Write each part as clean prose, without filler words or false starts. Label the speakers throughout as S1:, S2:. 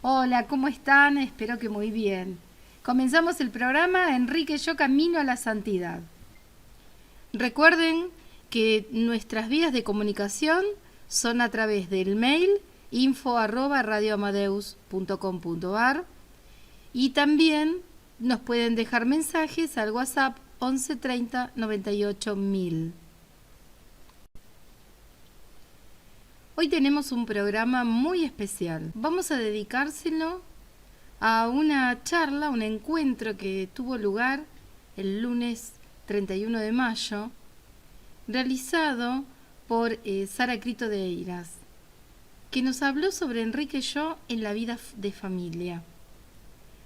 S1: Hola, ¿cómo están? Espero que muy bien. Comenzamos el programa Enrique Yo Camino a la Santidad. Recuerden que nuestras vías de comunicación son a través del mail info@radioamadeus.com.ar y también nos pueden dejar mensajes al WhatsApp 11 30 98 1000. Hoy tenemos un programa muy especial. Vamos a dedicárselo a una charla, un encuentro que tuvo lugar el lunes 31 de mayo, realizado por Sara Crito de Eiras, que nos habló sobre Enrique y yo en la vida de familia.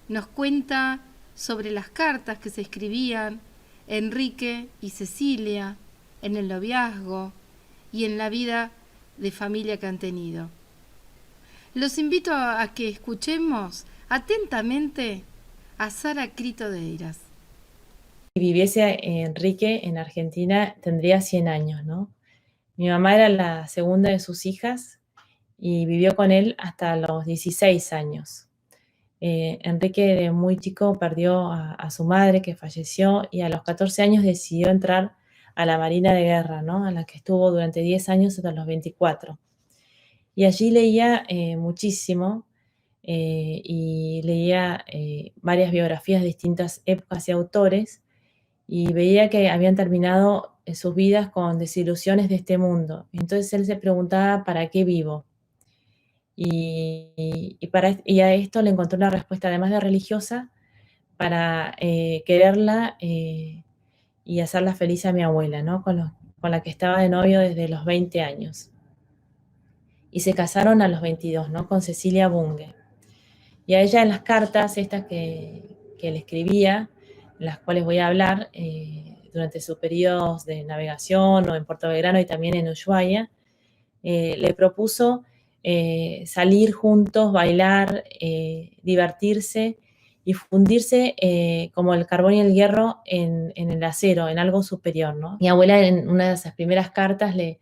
S1: Nos cuenta sobre las cartas que se escribían Enrique y Cecilia en el noviazgo y en la vida de familia que han tenido. Los invito a que escuchemos atentamente a Sara Crito de Eiras.
S2: Si viviese Enrique en Argentina, tendría 100 años, ¿no? Mi mamá era la segunda de sus hijas y vivió con él hasta los 16 años. Enrique de muy chico perdió a su madre, que falleció, y a los 14 años decidió entrar a la Marina de Guerra, ¿no? A la que estuvo durante 10 años hasta los 24. Y allí leía muchísimo y leía varias biografías de distintas épocas y autores, y veía que habían terminado sus vidas con desilusiones de este mundo. Entonces él se preguntaba, ¿para qué vivo? Y a esto le encontró una respuesta, además de religiosa, para quererla y hacerla feliz a mi abuela, ¿no? Con la que estaba de novio desde los 20 años. Y se casaron a los 22, ¿no? Con Cecilia Bunge. Y a ella, en las cartas estas que le escribía, las cuales voy a hablar, durante sus periodos de navegación o en Puerto Belgrano y también en Ushuaia, le propuso salir juntos, bailar, divertirse y fundirse como el carbón y el hierro en el acero, en algo superior, ¿no? Mi abuela, en una de esas primeras cartas, le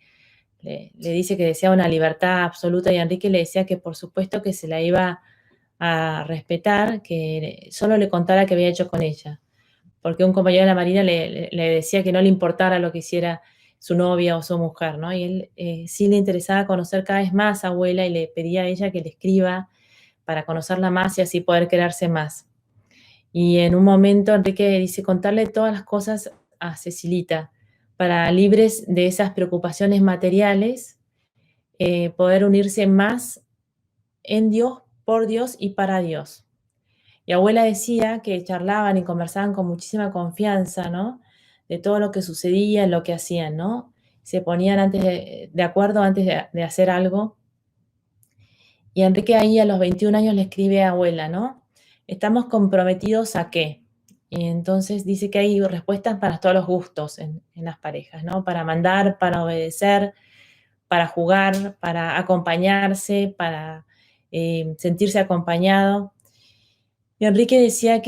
S2: dice que desea una libertad absoluta, y Enrique le decía que por supuesto que se la iba a respetar, que solo le contara qué había hecho con ella, porque un compañero de la Marina le decía que no le importara lo que hiciera su novia o su mujer, ¿no? Y él sí le interesaba conocer cada vez más a abuela, y le pedía a ella que le escriba para conocerla más y así poder quererse más. Y en un momento Enrique dice contarle todas las cosas a Cecilita, para, libres de esas preocupaciones materiales, poder unirse más en Dios, por Dios y para Dios. Y abuela decía que charlaban y conversaban con muchísima confianza, ¿no? De todo lo que sucedía, lo que hacían, ¿no? Se ponían de acuerdo antes de hacer algo. Y Enrique ahí a los 21 años le escribe a abuela, ¿no? ¿Estamos comprometidos a qué? Y entonces dice que hay respuestas para todos los gustos en las parejas, ¿no? Para mandar, para obedecer, para jugar, para acompañarse, para sentirse acompañado. Y Enrique decía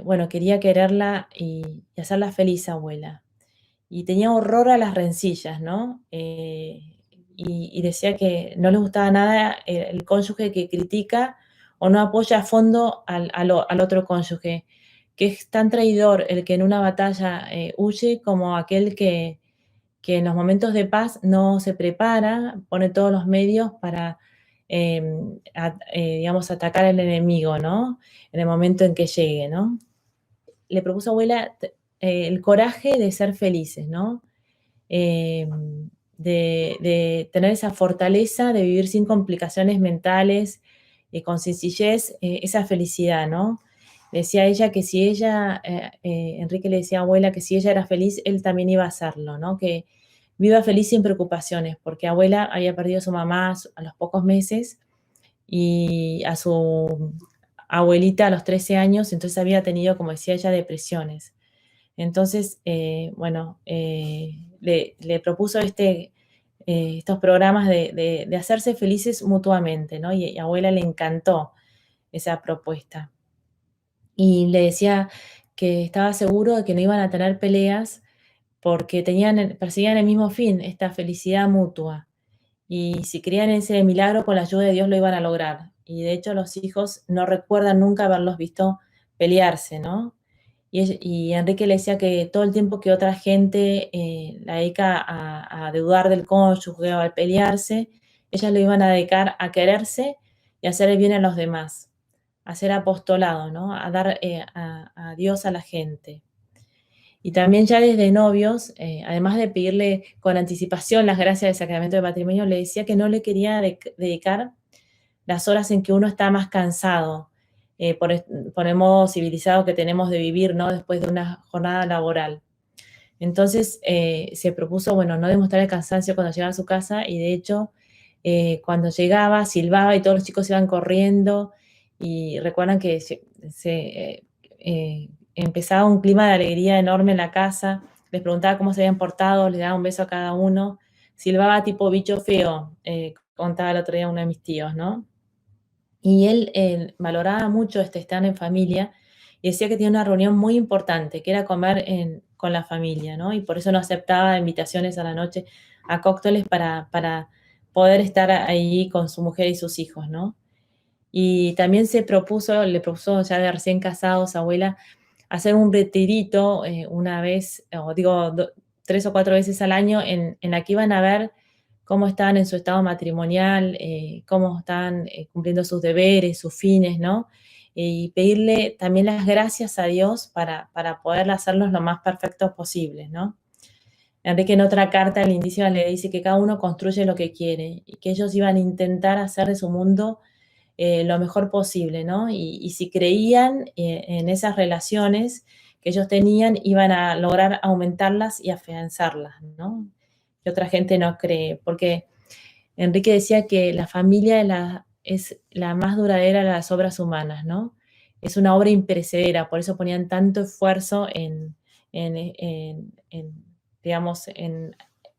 S2: bueno, quería quererla y hacerla feliz, abuela. Y tenía horror a las rencillas, ¿no? Y decía que no le gustaba nada el cónyuge que critica o no apoya a fondo al otro cónyuge, que es tan traidor el que en una batalla huye, como aquel que en los momentos de paz no se prepara, pone todos los medios para, digamos, atacar al enemigo, ¿no? En el momento en que llegue, ¿no? Le propuso a abuela el coraje de ser felices, ¿no? Eh, de tener esa fortaleza de vivir sin complicaciones mentales, con sencillez, esa felicidad, ¿no? Decía ella que si ella, Enrique le decía a abuela que si ella era feliz, él también iba a hacerlo, ¿no? Que viva feliz sin preocupaciones, porque abuela había perdido a su mamá a los pocos meses y a su abuelita a los 13 años, entonces había tenido, como decía ella, depresiones. Entonces, bueno, le propuso estos programas de hacerse felices mutuamente, ¿no? Y a abuela le encantó esa propuesta. Y le decía que estaba seguro de que no iban a tener peleas, porque perseguían el mismo fin, esta felicidad mutua. Y si creían en ese milagro, con la ayuda de Dios lo iban a lograr. y de hecho los hijos no recuerdan nunca haberlos visto pelearse, ¿no? Y Enrique le decía que todo el tiempo que otra gente la dedica a dudar del cónyuge o a pelearse, ellas lo iban a dedicar a quererse y a hacer el bien a los demás, a hacer apostolado, ¿no? A dar a Dios a la gente. Y también ya desde novios, además de pedirle con anticipación las gracias del sacramento de matrimonio, le decía que no le quería dedicar las horas en que uno está más cansado, por el modo civilizado que tenemos de vivir, ¿no? Después de una jornada laboral. Entonces se propuso, bueno, no demostrar el cansancio cuando llegaba a su casa y de hecho cuando llegaba silbaba y todos los chicos iban corriendo y recuerdan que empezaba un clima de alegría enorme en la casa, les preguntaba cómo se habían portado, les daba un beso a cada uno, silbaba tipo bicho feo, contaba el otro día uno de mis tíos, ¿no? Y él valoraba mucho estar en familia y decía que tenía una reunión muy importante, que era comer con la familia, ¿no? Y por eso no aceptaba invitaciones a la noche a cócteles para poder estar ahí con su mujer y sus hijos, ¿no? Y también le propuso ya de recién casados, abuela, hacer un retirito una vez, o digo, 3 o 4 veces al año, en la que iban a ver cómo estaban en su estado matrimonial, cómo estaban cumpliendo sus deberes, sus fines, ¿no? Y pedirle también las gracias a Dios para poder hacerlos lo más perfectos posibles, ¿no? Enrique en otra carta lindísima le dice que cada uno construye lo que quiere y que ellos iban a intentar hacer de su mundo lo mejor posible, ¿no? Y si creían en esas relaciones que ellos tenían, iban a lograr aumentarlas y afianzarlas, ¿no? Que otra gente no cree, porque Enrique decía que la familia es la más duradera de las obras humanas, ¿no? Es una obra imperecedera, por eso ponían tanto esfuerzo digamos, en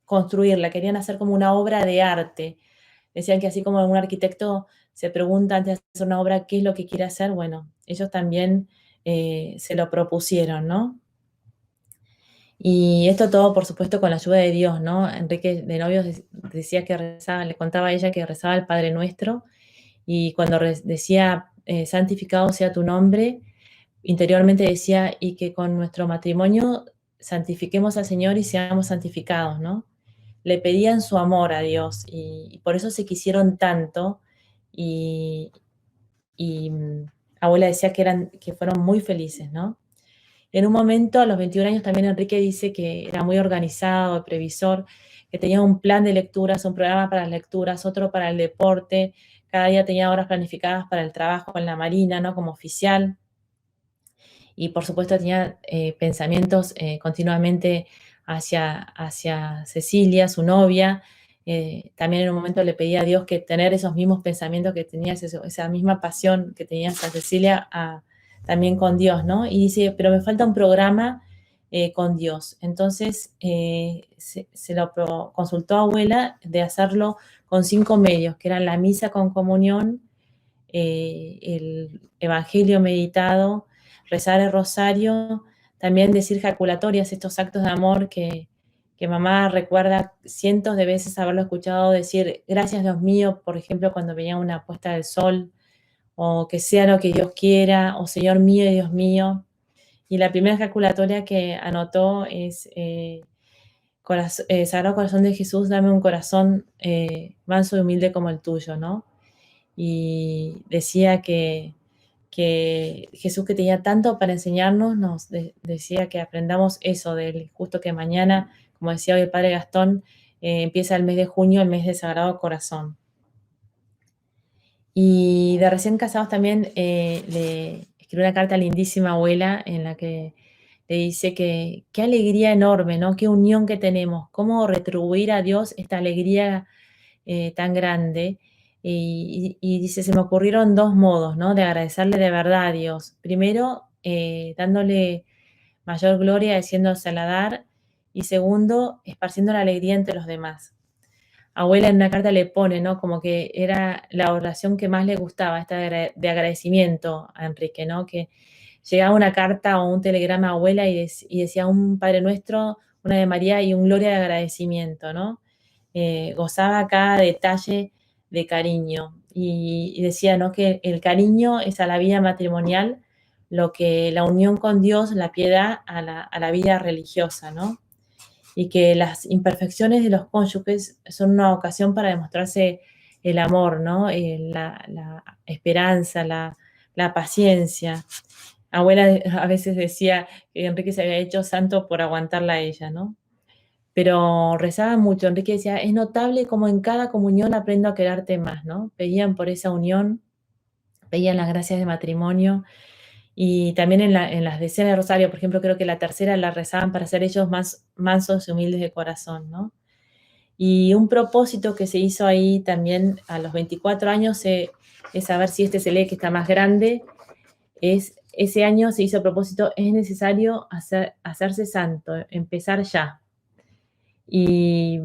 S2: construirla, querían hacer como una obra de arte. Decían que así como un arquitecto se pregunta antes de hacer una obra qué es lo que quiere hacer, bueno, ellos también se lo propusieron, ¿no? Y esto todo, por supuesto, con la ayuda de Dios, ¿no? Enrique de novios decía que rezaba, le contaba a ella que rezaba el Padre Nuestro y cuando decía, santificado sea tu nombre, interiormente decía, y que con nuestro matrimonio santifiquemos al Señor y seamos santificados, ¿no? Le pedían su amor a Dios y por eso se quisieron tanto y, y abuela decía que fueron muy felices, ¿no? En un momento, a los 21 años, también Enrique dice que era muy organizado, previsor, que tenía un plan de lecturas, un programa para las lecturas, otro para el deporte, cada día tenía horas planificadas para el trabajo en la Marina, ¿no? Como oficial. Y por supuesto tenía pensamientos continuamente hacia Cecilia, su novia. También en un momento le pedía a Dios que tener esos mismos pensamientos que tenía, esa misma pasión que tenía hacia Cecilia, también con Dios, ¿no? Y dice, pero me falta un programa con Dios. Entonces se lo consultó a abuela de hacerlo con 5 medios, que eran la misa con comunión, el evangelio meditado, rezar el rosario, también decir jaculatorias, estos actos de amor que mamá recuerda cientos de veces haberlo escuchado decir, gracias Dios mío, por ejemplo, cuando veía una puesta del sol, o que sea lo que Dios quiera, o Señor mío y Dios mío. Y la primera ejaculatoria que anotó es, Sagrado Corazón de Jesús, dame un corazón manso y humilde como el tuyo, ¿no? Y decía que Jesús, que tenía tanto para enseñarnos, nos decía que aprendamos eso de él, justo que mañana, como decía hoy el Padre Gastón, empieza el mes de junio, el mes de Sagrado Corazón. Y de recién casados también le escribió una carta lindísima, abuela, en la que le dice que qué alegría enorme, ¿no? Qué unión que tenemos, cómo retribuir a Dios esta alegría tan grande. Y dice, se me ocurrieron 2 modos, ¿no? De agradecerle de verdad a Dios. Primero, dándole mayor gloria, haciéndosela dar. Y segundo, esparciendo la alegría entre los demás. Abuela en una carta le pone, ¿no? Como que era la oración que más le gustaba, esta de agradecimiento a Enrique, ¿no? Que llegaba una carta o un telegrama a abuela y decía un Padre Nuestro, una de María y un Gloria de agradecimiento, ¿no? Gozaba cada detalle de cariño y decía, ¿no?, que el cariño es a la vida matrimonial lo que la unión con Dios, la piedad a la vida religiosa, ¿no? Y que las imperfecciones de los cónyuges son una ocasión para demostrarse el amor, ¿no? La esperanza, la paciencia. Abuela a veces decía que Enrique se había hecho santo por aguantarla a ella, ¿no? Pero rezaba mucho. Enrique decía, es notable cómo en cada comunión aprendo a quererte más, ¿no? Pedían por esa unión, pedían las gracias de matrimonio y también en las decenas de rosario, por ejemplo, creo que la tercera la rezaban para ser ellos más mansos y humildes de corazón, ¿no? Y un propósito que se hizo ahí también a los 24 años es saber si este se lee que está más grande, ese año se hizo a propósito, es necesario hacerse santo, empezar ya. Y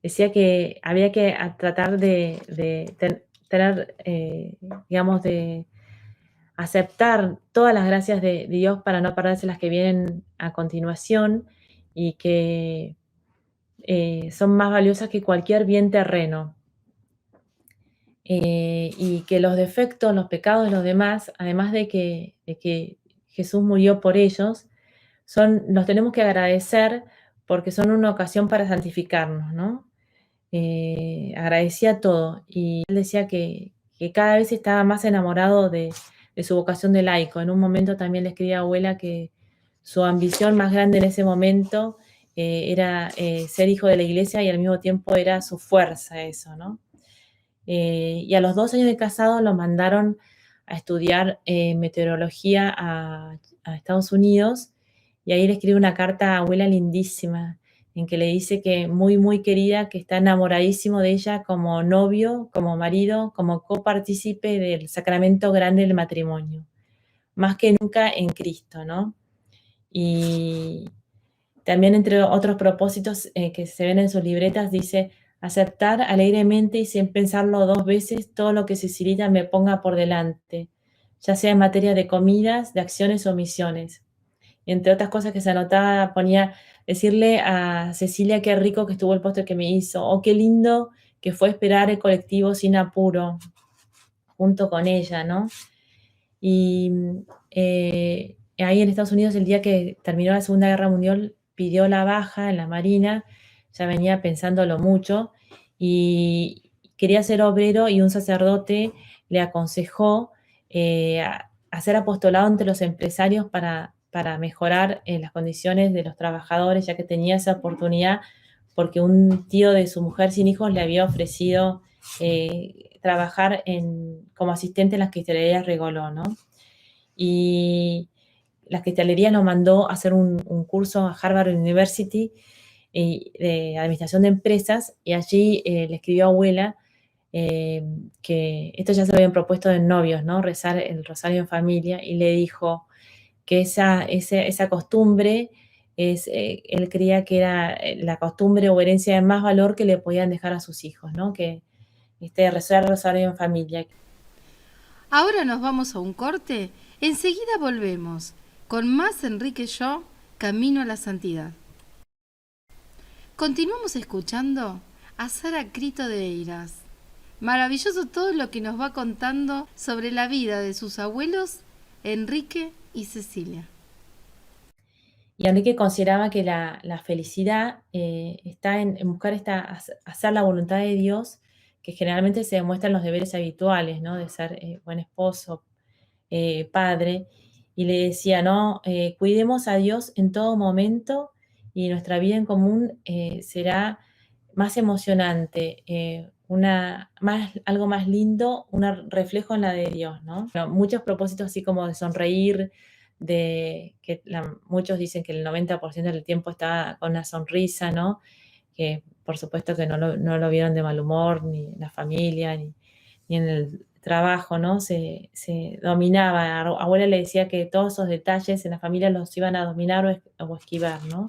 S2: decía que había que tratar de tener, digamos, de aceptar todas las gracias de Dios para no perderse las que vienen a continuación y que son más valiosas que cualquier bien terreno. Y que los defectos, los pecados de los demás, además de que Jesús murió por ellos, los tenemos que agradecer porque son una ocasión para santificarnos, ¿no? Agradecía todo y él decía que cada vez estaba más enamorado de su vocación de laico. En un momento también le escribía a abuela que su ambición más grande en ese momento era ser hijo de la iglesia y al mismo tiempo era su fuerza eso, ¿no? Y a los 2 años de casado lo mandaron a estudiar meteorología a Estados Unidos y ahí le escribe una carta a abuela lindísima en que le dice que muy, muy querida, que está enamoradísimo de ella como novio, como marido, como copartícipe del sacramento grande del matrimonio, más que nunca en Cristo, ¿no? Y también entre otros propósitos que se ven en sus libretas dice, aceptar alegremente y sin pensarlo 2 veces todo lo que Cecilita me ponga por delante, ya sea en materia de comidas, de acciones o misiones. Entre otras cosas que se anotaba, ponía decirle a Cecilia qué rico que estuvo el postre que me hizo, o qué lindo que fue esperar el colectivo sin apuro, junto con ella, ¿no? Y ahí en Estados Unidos, el día que terminó la Segunda Guerra Mundial, pidió la baja en la Marina, ya venía pensándolo mucho, y quería ser obrero y un sacerdote le aconsejó hacer apostolado entre los empresarios para mejorar las condiciones de los trabajadores, ya que tenía esa oportunidad, porque un tío de su mujer sin hijos le había ofrecido trabajar como asistente en las cristalerías Regoló, ¿no? Y las cristalerías lo mandó a hacer un curso a Harvard University de administración de empresas y allí le escribió a abuela que esto ya se lo habían propuesto de novios, ¿no? Rezar el rosario en familia y le dijo que esa costumbre él creía que era la costumbre o herencia de más valor que le podían dejar a sus hijos, ¿no? Que rezar el rosario en familia.
S1: Ahora nos vamos a un corte. Enseguida volvemos con más Enrique Yo, Camino a la Santidad. Continuamos escuchando a Sara Crito de Eiras. Maravilloso todo lo que nos va contando sobre la vida de sus abuelos, Enrique y Cecilia.
S2: Y Enrique consideraba que la felicidad está en buscar hacer la voluntad de Dios, que generalmente se demuestra en los deberes habituales, ¿no? De ser buen esposo, padre. Y le decía, ¿no? Cuidemos a Dios en todo momento y nuestra vida en común será más emocionante, algo más lindo, un reflejo en la de Dios, ¿no? Bueno, muchos propósitos así como de sonreír, muchos dicen que el 90% del tiempo está con una sonrisa, ¿no? Que por supuesto que no lo vieron de mal humor, ni en la familia, ni en el trabajo, ¿no? Se dominaba. Abuela le decía que todos esos detalles en la familia los iban a dominar o esquivar, ¿no?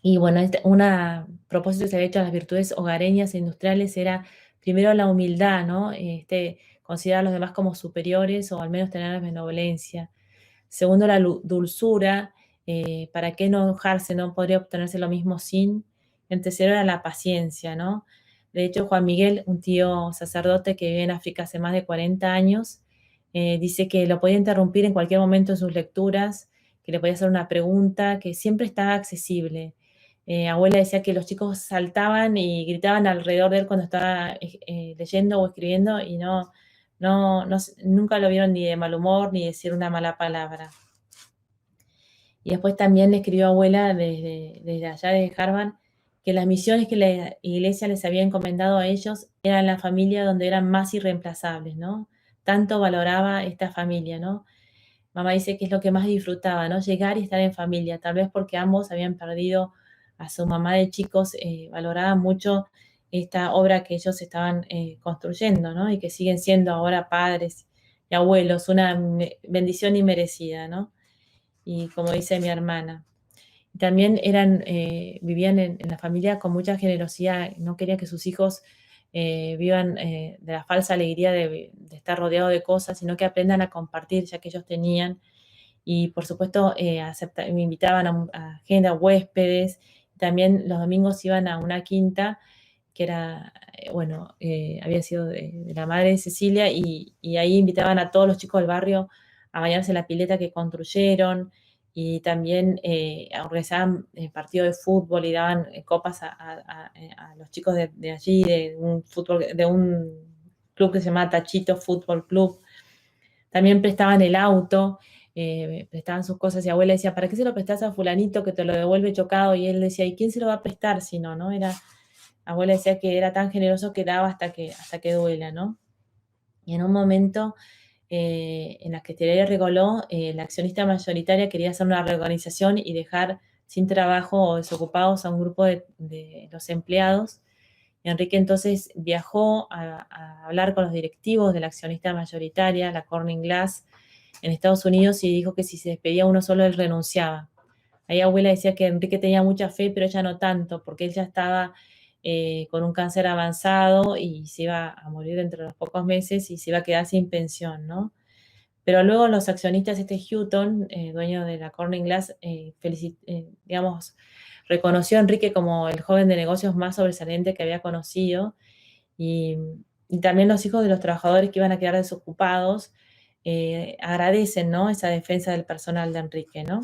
S2: Y bueno, propósito que se había hecho a las virtudes hogareñas e industriales era primero la humildad, ¿no? Considerar a los demás como superiores o al menos tener benevolencia. Segundo, la dulzura, ¿para qué no enojarse? No podría obtenerse lo mismo sin. En tercero era la paciencia, ¿no? De hecho, Juan Miguel, un tío sacerdote que vive en África hace más de 40 años, dice que lo podía interrumpir en cualquier momento en sus lecturas, que le podía hacer una pregunta, que siempre estaba accesible. Abuela decía que los chicos saltaban y gritaban alrededor de él cuando estaba leyendo o escribiendo y nunca lo vieron ni de mal humor ni decir una mala palabra. Y después también le escribió abuela desde allá de Harvard que las misiones que la iglesia les había encomendado a ellos eran la familia donde eran más irreemplazables, ¿no? Tanto valoraba esta familia, ¿no? Mamá dice que es lo que más disfrutaba, ¿no? Llegar y estar en familia, tal vez porque ambos habían perdido a su mamá de chicos, valoraban mucho esta obra que ellos estaban construyendo, ¿no? Y que siguen siendo ahora padres y abuelos, una bendición inmerecida, ¿no? Y como dice mi hermana. También vivían en la familia con mucha generosidad, no quería que sus hijos vivan de la falsa alegría de estar rodeados de cosas, sino que aprendan a compartir, ya que ellos tenían. Y por supuesto, me invitaban a agenda, huéspedes. También los domingos iban a una quinta que era, había sido de la madre de Cecilia, y ahí invitaban a todos los chicos del barrio a bañarse en la pileta que construyeron, y también organizaban partidos de fútbol y daban copas a los chicos de allí, de un club que se llama Tachito Fútbol Club. También prestaban el auto, prestaban sus cosas, y abuela decía, ¿para qué se lo prestás a fulanito que te lo devuelve chocado? Y él decía, ¿y quién se lo va a prestar si no, no? Abuela decía que era tan generoso que daba hasta que duela, ¿no? Y en un momento en la que Teresa Regoló, la accionista mayoritaria, quería hacer una reorganización y dejar sin trabajo o desocupados a un grupo de los empleados. Y Enrique entonces viajó a hablar con los directivos de la accionista mayoritaria, la Corning Glass, en Estados Unidos, y dijo que si se despedía uno solo, él renunciaba. Ahí abuela decía que Enrique tenía mucha fe, pero ella no tanto, porque él ya estaba con un cáncer avanzado y se iba a morir dentro de los pocos meses y se iba a quedar sin pensión, ¿no? Pero luego los accionistas, Houghton, dueño de la Corning Glass, digamos, reconoció a Enrique como el joven de negocios más sobresaliente que había conocido, y, y también los hijos de los trabajadores que iban a quedar desocupados agradecen, ¿no? Esa defensa del personal de Enrique, ¿no?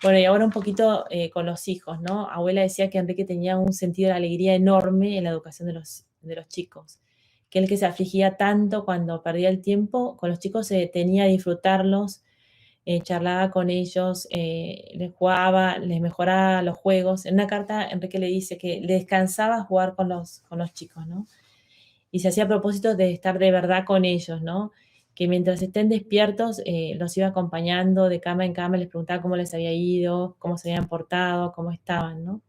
S2: Bueno, y ahora un poquito con los hijos, ¿no? Abuela decía que Enrique tenía un sentido de alegría enorme en la educación de los chicos, que él que se afligía tanto cuando perdía el tiempo, con los chicos se detenía a disfrutarlos, charlaba con ellos, les jugaba, les mejoraba los juegos. En una carta, Enrique le dice que le descansaba jugar con los chicos, ¿no? Y se hacía a propósito de estar de verdad con ellos, ¿no? Que mientras estén despiertos, los iba acompañando de cama en cama, les preguntaba cómo les había ido, cómo se habían portado, cómo estaban, ¿no?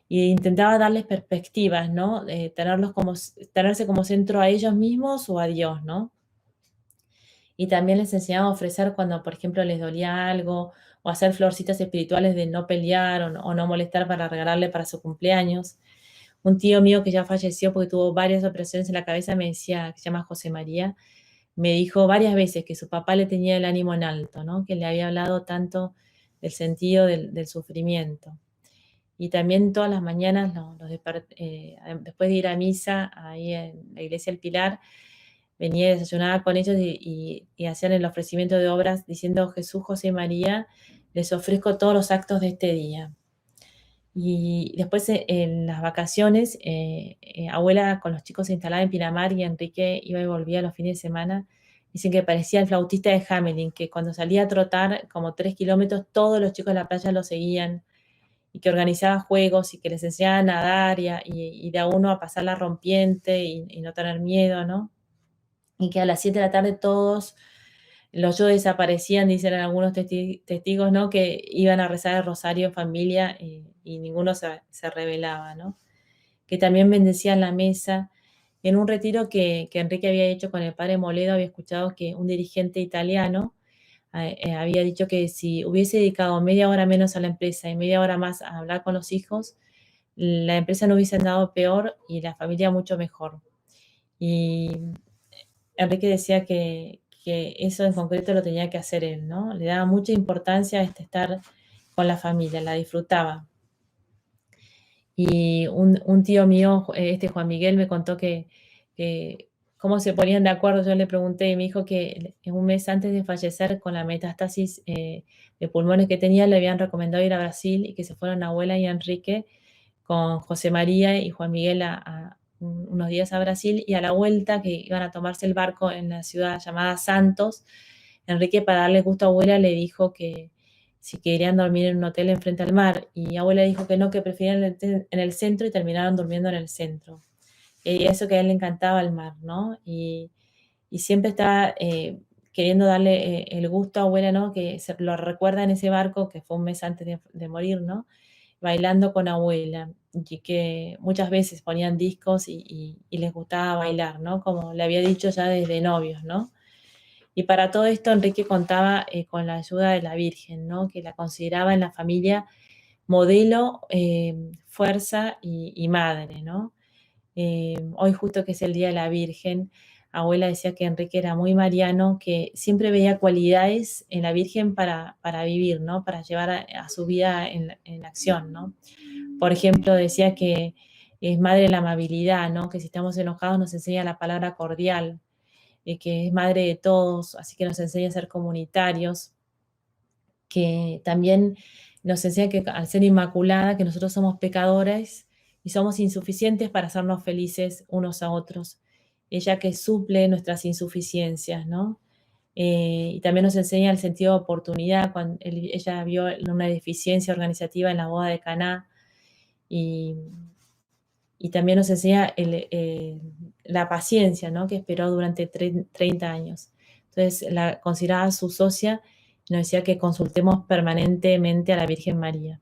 S2: Y intentaba darles perspectivas, ¿no? Tenerse como centro a ellos mismos o a Dios, ¿no? Y también les enseñaba a ofrecer cuando, por ejemplo, les dolía algo, o hacer florcitas espirituales de no pelear o no molestar para regalarle para su cumpleaños. Un tío mío que ya falleció porque tuvo varias operaciones en la cabeza me decía, que se llama José María, me dijo varias veces que su papá le tenía el ánimo en alto, ¿no? Que le había hablado tanto del sentido del sufrimiento. Y también todas las mañanas, después de ir a misa ahí en la iglesia del Pilar, venía y desayunaba con ellos y hacían el ofrecimiento de obras diciendo: Jesús, José y María, les ofrezco todos los actos de este día. Y después en las vacaciones, abuela con los chicos se instalaba en Pinamar y Enrique iba y volvía los fines de semana. Dicen que parecía el flautista de Hamelin, que cuando salía a trotar como 3 kilómetros, todos los chicos de la playa lo seguían, y que organizaba juegos y que les enseñaba a nadar y de a uno a pasar la rompiente y no tener miedo, ¿no? Y que a las 7 de la tarde todos los yo desaparecían, dicen algunos testigos, ¿no? Que iban a rezar el rosario en familia y ninguno se rebelaba, ¿no? Que también bendecían la mesa. En un retiro que Enrique había hecho con el padre Moledo, había escuchado que un dirigente italiano había dicho que si hubiese dedicado media hora menos a la empresa y media hora más a hablar con los hijos, la empresa no hubiese andado peor y la familia mucho mejor. Y Enrique decía que eso en concreto lo tenía que hacer él, ¿no? Le daba mucha importancia a estar con la familia, la disfrutaba. Y un tío mío, Juan Miguel, me contó que cómo se ponían de acuerdo. Yo le pregunté y me dijo que un mes antes de fallecer con la metástasis de pulmones que tenía, le habían recomendado ir a Brasil y que se fueron abuela y Enrique con José María y Juan Miguel unos días a Brasil, y a la vuelta que iban a tomarse el barco en la ciudad llamada Santos, Enrique, para darle gusto a abuela, le dijo que si querían dormir en un hotel enfrente al mar, y abuela dijo que no, que preferían en el centro, y terminaron durmiendo en el centro. Y eso, que a él le encantaba el mar, ¿no? Y siempre estaba queriendo darle el gusto a abuela, ¿no? Que se lo recuerda en ese barco, que fue un mes antes de morir, ¿no? Bailando con abuela, y que muchas veces ponían discos y les gustaba bailar, ¿no? Como le había dicho ya desde novios, ¿no? Y para todo esto Enrique contaba con la ayuda de la Virgen, ¿no? Que la consideraba en la familia modelo, fuerza y madre, ¿no? Hoy, justo que es el Día de la Virgen, abuela decía que Enrique era muy mariano, que siempre veía cualidades en la Virgen para vivir, ¿no? Para llevar a su vida en acción, ¿no? Por ejemplo, decía que es madre de la amabilidad, ¿no? Que si estamos enojados nos enseña la palabra cordial, que es madre de todos, así que nos enseña a ser comunitarios, que también nos enseña que al ser inmaculada, que nosotros somos pecadores y somos insuficientes para hacernos felices unos a otros. Ella que suple nuestras insuficiencias, ¿no? Y también nos enseña el sentido de oportunidad, cuando ella vio una deficiencia organizativa en la boda de Caná, y, y también nos enseña la paciencia, ¿no? Que esperó durante 30 años. Entonces, la consideraba su socia, y nos decía que consultemos permanentemente a la Virgen María.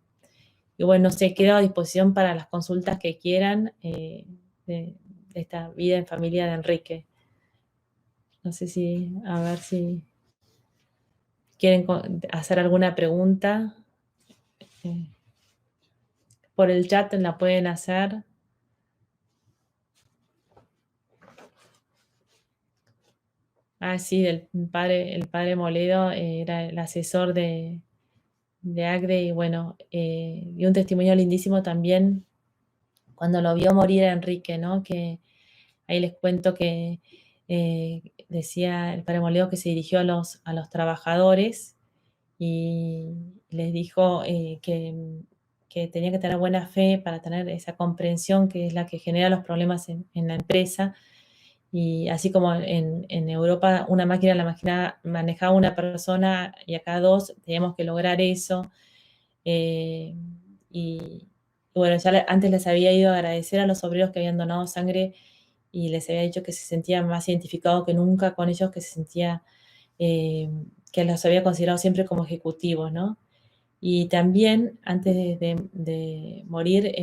S2: Y bueno, se queda a disposición para las consultas que quieran de esta vida en familia de Enrique. No sé si, a ver si quieren hacer alguna pregunta. Eh, por el chat la pueden hacer. Ah, sí, el padre Moledo era el asesor de Agde, y bueno, dio un testimonio lindísimo también cuando lo vio morir a Enrique, ¿no? Que ahí les cuento que decía el padre Moledo que se dirigió a los trabajadores y les dijo que tenía que tener buena fe para tener esa comprensión que es la que genera los problemas en la empresa. Y así como en Europa una máquina la manejaba una persona y acá dos, teníamos que lograr eso. Eh, y bueno, ya antes les había ido a agradecer a los obreros que habían donado sangre, y les había dicho que se sentía más identificado que nunca con ellos, que se sentía que los había considerado siempre como ejecutivos, ¿no? Y también, antes de morir,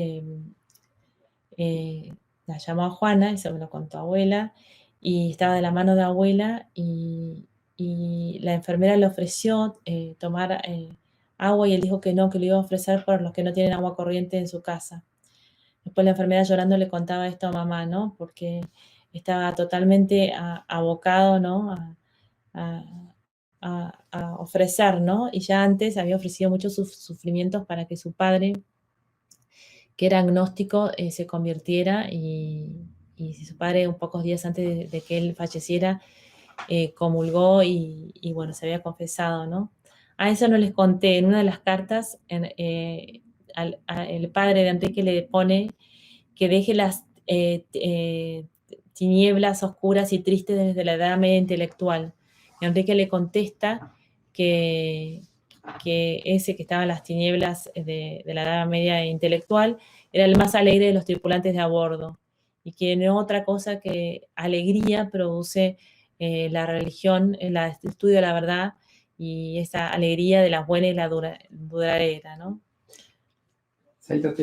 S2: la llamó a Juana, eso me lo contó abuela, y estaba de la mano de abuela, y la enfermera le ofreció tomar agua, y él dijo que no, que lo iba a ofrecer por los que no tienen agua corriente en su casa. Después la enfermera, llorando, le contaba esto a mamá, ¿no? Porque estaba totalmente abocado, ¿no? A, a ofrecer, ¿no? Y ya antes había ofrecido muchos sufrimientos para que su padre, que era agnóstico, se convirtiera, y su padre, un pocos días antes de que él falleciera, comulgó y bueno, se había confesado, ¿no? A eso no les conté. En una de las cartas, el padre de Enrique le pone que deje las tinieblas oscuras y tristes desde la edad media intelectual. Y Enrique le contesta que, ese que estaba en las tinieblas de la edad media intelectual era el más alegre de los tripulantes de a bordo, y que no otra cosa que alegría produce la religión, el estudio de la verdad, y esa alegría de la buena y la duradera, ¿no?
S3: Saito,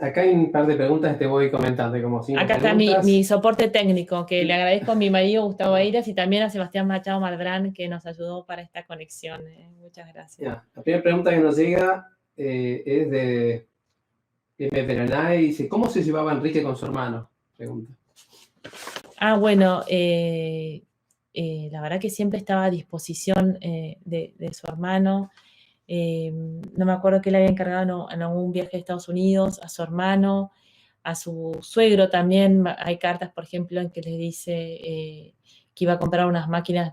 S3: acá hay un par de preguntas, te voy comentando, como 5
S2: Acá está mi soporte técnico, que le agradezco a mi marido Gustavo Eiras y también a Sebastián Machado Malbrán, que nos ayudó para esta conexión. Muchas gracias.
S3: Ya, la primera pregunta que nos llega es de M. Peranay, y dice, ¿cómo se llevaba Enrique con su hermano? Pregunta.
S2: Bueno, la verdad que siempre estaba a disposición de su hermano. No me acuerdo qué le había encargado en algún viaje a Estados Unidos, a su hermano, a su suegro también. Hay cartas, por ejemplo, en que le dice que iba a comprar unas máquinas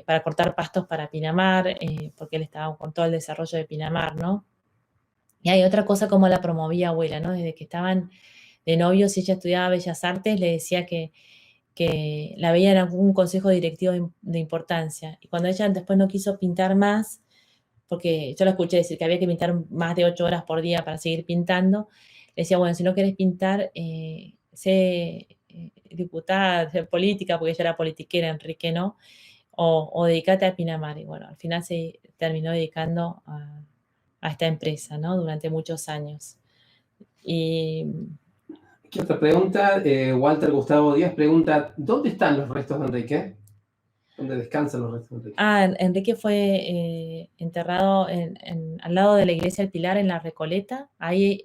S2: para cortar pastos para Pinamar, porque él estaba con todo el desarrollo de Pinamar, ¿no? Y hay otra cosa como la promovía abuela, ¿no? Desde que estaban de novios y ella estudiaba Bellas Artes, le decía que la veía en algún consejo directivo de importancia. Y cuando ella después no quiso pintar más, porque yo la escuché decir que había que pintar más de 8 horas por día para seguir pintando, le decía, bueno, si no querés pintar, sé diputada, sé política, porque ella era politiquera, Enrique no, o dedicate a Pinamar. Y bueno, al final se terminó dedicando a esta empresa, ¿no? Durante muchos años. Y
S3: ¿Qué otra pregunta? Walter Gustavo Díaz pregunta, ¿dónde están los restos de Enrique? ¿Dónde descansan los restos de Enrique?
S2: Enrique fue enterrado al lado de la iglesia del Pilar, en la Recoleta. Ahí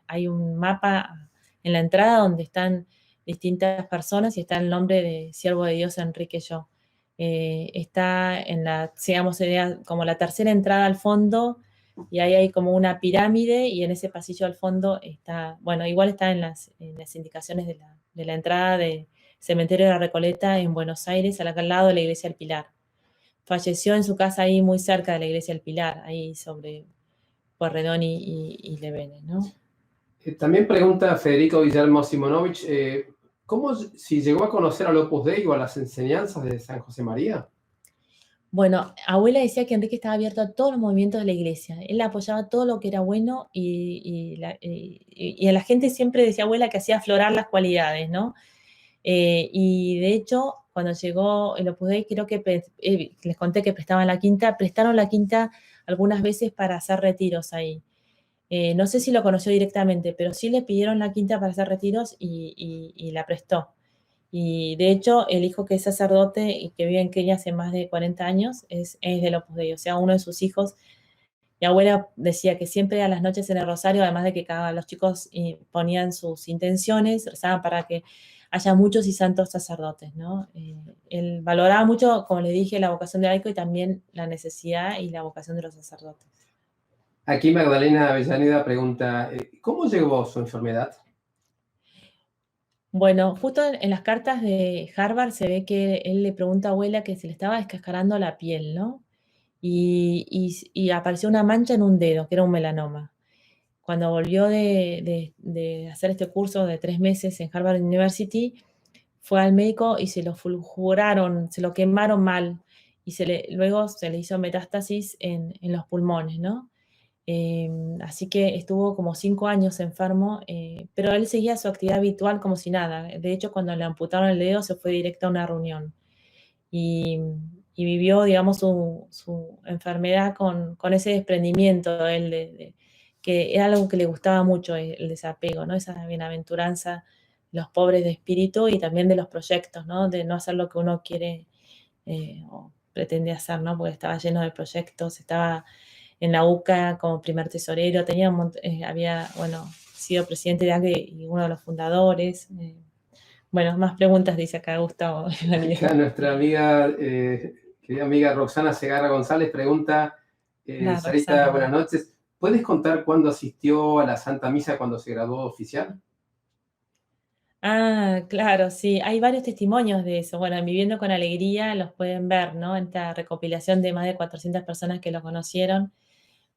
S2: hay un mapa en la entrada donde están distintas personas y está el nombre de Siervo de Dios Enrique Yo. Está digamos, sería como la tercera entrada al fondo, y ahí hay como una pirámide, y en ese pasillo al fondo está, bueno, igual está en las indicaciones de la entrada del Cementerio de la Recoleta en Buenos Aires, al lado de la iglesia del Pilar. Falleció en su casa ahí muy cerca de la iglesia del Pilar, ahí sobre Pueyrredón y Levene, ¿no?
S3: También pregunta Federico Guillermo Simonovich, ¿cómo si llegó a conocer al Opus Dei o a las enseñanzas de San José María?
S2: Bueno, abuela decía que Enrique estaba abierto a todos los movimientos de la iglesia. Él apoyaba todo lo que era bueno, y a la gente siempre decía abuela que hacía aflorar las cualidades, ¿no? Y de hecho, cuando llegó el Opus Dei, creo que les conté que prestaron la quinta algunas veces para hacer retiros ahí. No sé si lo conoció directamente, pero sí le pidieron la quinta para hacer retiros y la prestó. Y de hecho, el hijo que es sacerdote y que vive en Kenia hace más de 40 años es del Opus Dei, o sea, uno de sus hijos. Mi abuela decía que siempre a las noches en el rosario, además de que los chicos ponían sus intenciones, rezaban para que haya muchos y santos sacerdotes, ¿no? Él valoraba mucho, como le dije, la vocación de laico y también la necesidad y la vocación de los sacerdotes.
S3: Aquí Magdalena Avellaneda pregunta, ¿cómo llegó su enfermedad?
S2: Bueno, justo en las cartas de Harvard se ve que él le pregunta a abuela que se le estaba descascarando la piel, ¿no? Y apareció una mancha en un dedo, que era un melanoma. Cuando volvió de hacer este curso de 3 meses en Harvard University, fue al médico y se lo fulguraron, se lo quemaron mal, y luego se le hizo metástasis en los pulmones, ¿no? Así que estuvo como 5 años enfermo, pero él seguía su actividad habitual como si nada. De hecho, cuando le amputaron el dedo, se fue directo a una reunión. Y, y vivió, digamos, su enfermedad con ese desprendimiento de él, que era algo que le gustaba mucho, el desapego, ¿no? Esa bienaventuranza de los pobres de espíritu y también de los proyectos, ¿no? De no hacer lo que uno quiere o pretende hacer, ¿no? Porque estaba lleno de proyectos, estaba en la UCA como primer tesorero, había, bueno, sido presidente de ACRE y uno de los fundadores. Bueno, más preguntas dice acá Gustavo.
S3: Acá nuestra amiga, querida amiga Roxana Segarra González pregunta, Sarita,
S2: Roxana.
S3: buenas noches, ¿puedes contar cuándo asistió a la Santa Misa cuando se graduó oficial?
S2: Claro, sí, hay varios testimonios de eso. Bueno, en Viviendo con Alegría los pueden ver, ¿no? En esta recopilación de más de 400 personas que lo conocieron,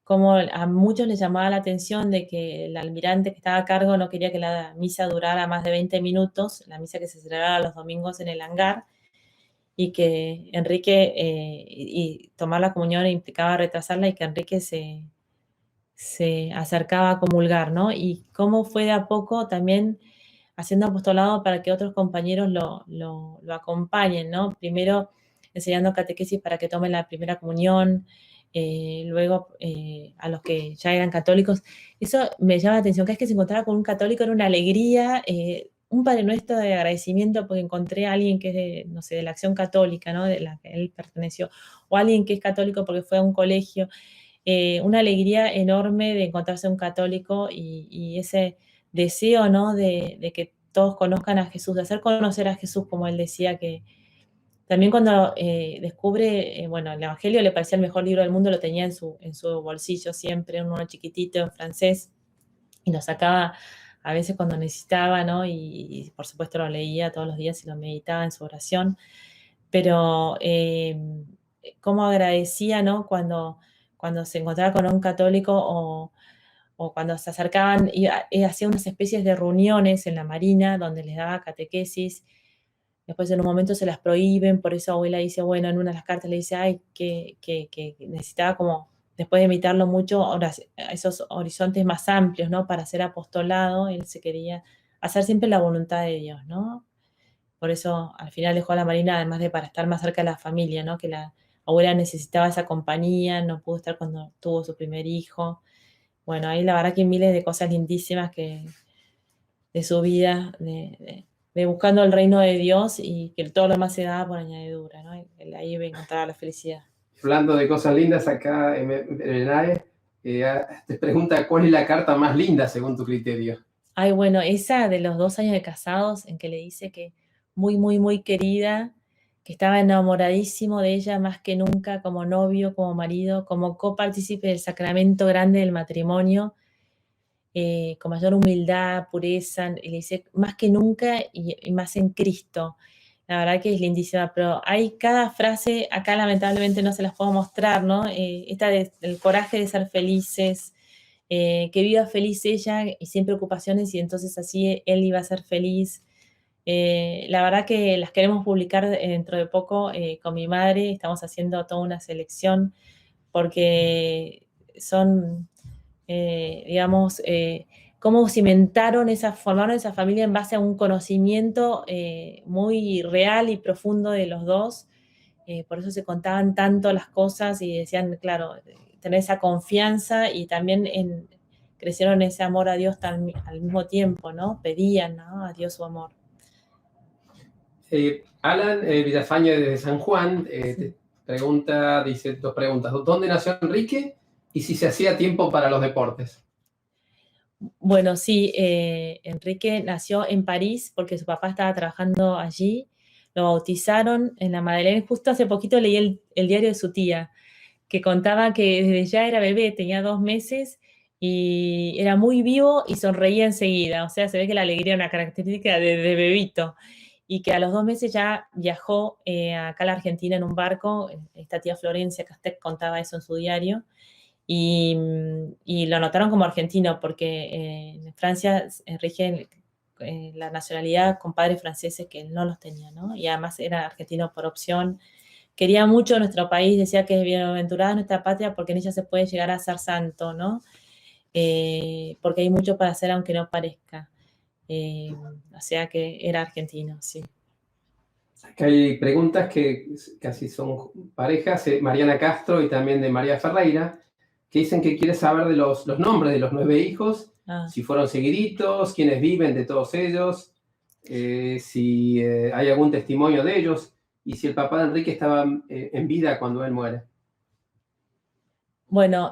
S2: como a muchos les llamaba la atención de que el almirante que estaba a cargo no quería que la misa durara más de 20 minutos, la misa que se celebraba los domingos en el hangar, y que Enrique, y tomar la comunión implicaba retrasarla, y que Enrique se acercaba a comulgar, ¿no? Y cómo fue de a poco también haciendo apostolado para que otros compañeros lo acompañen, ¿no? Primero enseñando catequesis para que tomen la primera comunión, luego a los que ya eran católicos. Eso me llama la atención, que es que se encontraba con un católico era una alegría, un Padre Nuestro de agradecimiento porque encontré a alguien que es de, no sé, de la Acción Católica, ¿no? De la que él perteneció, o alguien que es católico porque fue a un colegio. Una alegría enorme de encontrarse un católico y ese deseo, ¿no? De que todos conozcan a Jesús, de hacer conocer a Jesús, como él decía, que También cuando descubre, bueno, el Evangelio le parecía el mejor libro del mundo, lo tenía en su bolsillo siempre, uno chiquitito en francés, y lo sacaba a veces cuando necesitaba, ¿no? Y por supuesto lo leía todos los días y lo meditaba en su oración. Pero cómo agradecía, ¿no? Cuando se encontraba con un católico o cuando se acercaban, y hacía unas especies de reuniones en la Marina donde les daba catequesis. Después en un momento se las prohíben, por eso abuela dice, bueno, en una de las cartas le dice, ay, que necesitaba como, después de imitarlo mucho, ahora esos horizontes más amplios, ¿no? Para ser apostolado, él se quería hacer siempre la voluntad de Dios, ¿no? Por eso al final dejó a la Marina, además de para estar más cerca de la familia, ¿no? Que la abuela necesitaba esa compañía, no pudo estar cuando tuvo su primer hijo. Bueno, ahí la verdad que miles de cosas lindísimas de su vida, de buscando el reino de Dios y que todo lo demás se daba por añadidura, ¿no? Ahí encontraba la felicidad.
S3: Hablando de cosas lindas, acá Benae te pregunta cuál es la carta más linda según tu criterio.
S2: Ay, bueno, esa de los 2 años de casados en que le dice que muy, muy, muy querida, que estaba enamoradísimo de ella más que nunca como novio, como marido, como copartícipe del sacramento grande del matrimonio, con mayor humildad, pureza, y le dice más que nunca y más en Cristo. La verdad que es lindísima, pero hay cada frase, acá lamentablemente no se las puedo mostrar, ¿no? Esta del coraje de ser felices, que viva feliz ella y sin preocupaciones y entonces así él iba a ser feliz. La verdad que las queremos publicar dentro de poco con mi madre, estamos haciendo toda una selección porque son, digamos, cómo cimentaron formaron esa familia en base a un conocimiento muy real y profundo de los dos. Por eso se contaban tanto las cosas y decían, claro, tener esa confianza y también crecieron ese amor a Dios al mismo tiempo, ¿no? Pedían, ¿no? A Dios su amor.
S3: Alan Villafañe desde San Juan te pregunta, dice 2 preguntas. ¿Dónde nació Enrique? Y si se hacía tiempo para los deportes.
S2: Bueno, sí, Enrique nació en París porque su papá estaba trabajando allí. Lo bautizaron en la Madeleine. Justo hace poquito leí el diario de su tía, que contaba que desde ya era bebé, tenía 2 meses y era muy vivo y sonreía enseguida. O sea, se ve que la alegría era una característica de bebito. Y que a los 2 meses ya viajó acá a la Argentina en un barco. Esta tía Florencia Castec contaba eso en su diario. Y lo anotaron como argentino porque en Francia rige la nacionalidad con padres franceses que él no los tenía, ¿no? Y además era argentino por opción. Quería mucho nuestro país, decía que es bienaventurada nuestra patria porque en ella se puede llegar a ser santo, ¿no? Porque hay mucho para hacer aunque no parezca. O sea que era argentino, sí.
S3: Acá hay preguntas que casi son parejas, Mariana Castro y también de María Ferreira, que dicen que quiere saber de los nombres de los 9 hijos, si fueron seguiditos, quiénes viven de todos ellos, si hay algún testimonio de ellos y si el papá de Enrique estaba en vida cuando él muere.
S2: Bueno,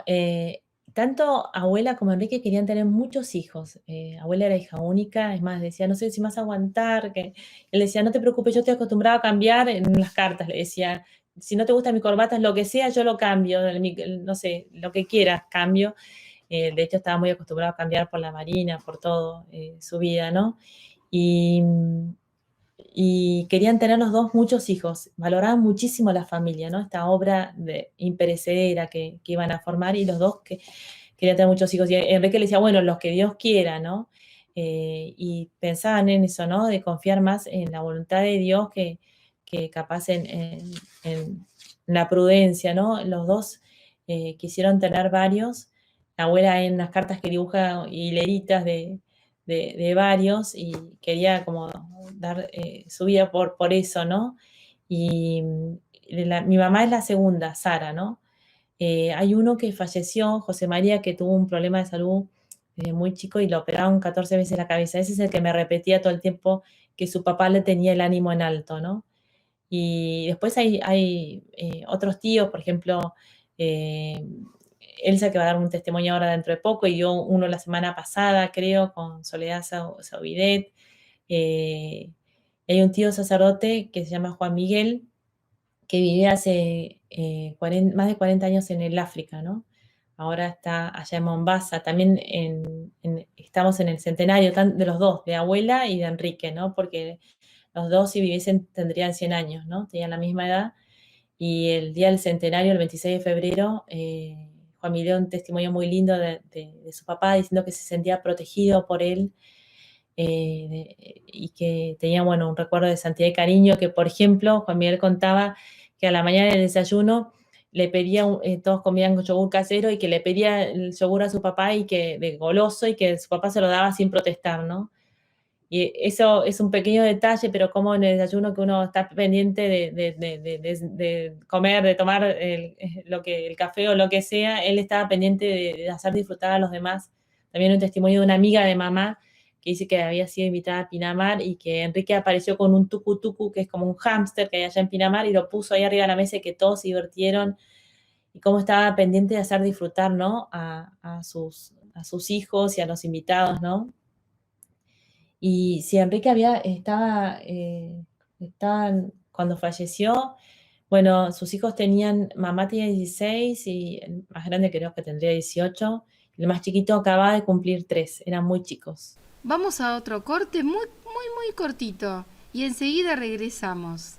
S2: tanto abuela como Enrique querían tener muchos hijos. Abuela era hija única, es más, decía, no sé si más aguantar. Él decía, no te preocupes, yo estoy acostumbrado a cambiar en las cartas. Le decía, si no te gusta mi corbata, lo que sea, yo lo cambio. No sé, lo que quieras, cambio. De hecho, estaba muy acostumbrado a cambiar por la Marina, por todo su vida, ¿no? Y querían tener los dos muchos hijos, valoraban muchísimo la familia, ¿no? Esta obra imperecedera que iban a formar y los dos querían tener muchos hijos. Y Enrique le decía, bueno, los que Dios quiera, ¿no? Y pensaban en eso, ¿no? De confiar más en la voluntad de Dios que capaz en la prudencia, ¿no? Los dos quisieron tener varios. La abuela en unas cartas que dibuja hileritas de varios y quería como dar su vida por eso, ¿no? Y mi mamá es la segunda, Sara, ¿no? Hay uno que falleció, José María, que tuvo un problema de salud desde muy chico y lo operaron 14 veces la cabeza. Ese es el que me repetía todo el tiempo que su papá le tenía el ánimo en alto, ¿no? Y después hay otros tíos, por ejemplo, Elsa, que va a dar un testimonio ahora dentro de poco, y dio uno la semana pasada, creo, con Soledad Saubidet. Hay un tío sacerdote que se llama Juan Miguel, que vivía hace más de 40 años en el África, ¿no? Ahora está allá en Mombasa. También estamos en el centenario de los dos, de abuela y de Enrique, ¿no? Porque los dos, si viviesen, tendrían 100 años, ¿no? Tenían la misma edad. Y el día del centenario, el 26 de febrero, Juan dio un testimonio muy lindo de su papá, diciendo que se sentía protegido por él y que tenía, bueno, un recuerdo de santidad y cariño, que, por ejemplo, Juan Miguel contaba que a la mañana del desayuno le pedía, todos comían yogur casero, y que le pedía el yogur a su papá y que de goloso, y que su papá se lo daba sin protestar, ¿no? Y eso es un pequeño detalle, pero como en el desayuno que uno está pendiente de comer, de tomar el café o lo que sea, él estaba pendiente de hacer disfrutar a los demás. También un testimonio de una amiga de mamá que dice que había sido invitada a Pinamar y que Enrique apareció con un tucu-tucu, que es como un hámster que hay allá en Pinamar, y lo puso ahí arriba de la mesa y que todos se divirtieron, y cómo estaba pendiente de hacer disfrutar, ¿no? a sus hijos y a los invitados, ¿no? Y si Enrique cuando falleció, bueno, sus hijos mamá tenía 16 y el más grande creo que tendría 18, el más chiquito acababa de cumplir 3, eran muy chicos.
S1: Vamos a otro corte muy, muy, muy cortito y enseguida regresamos.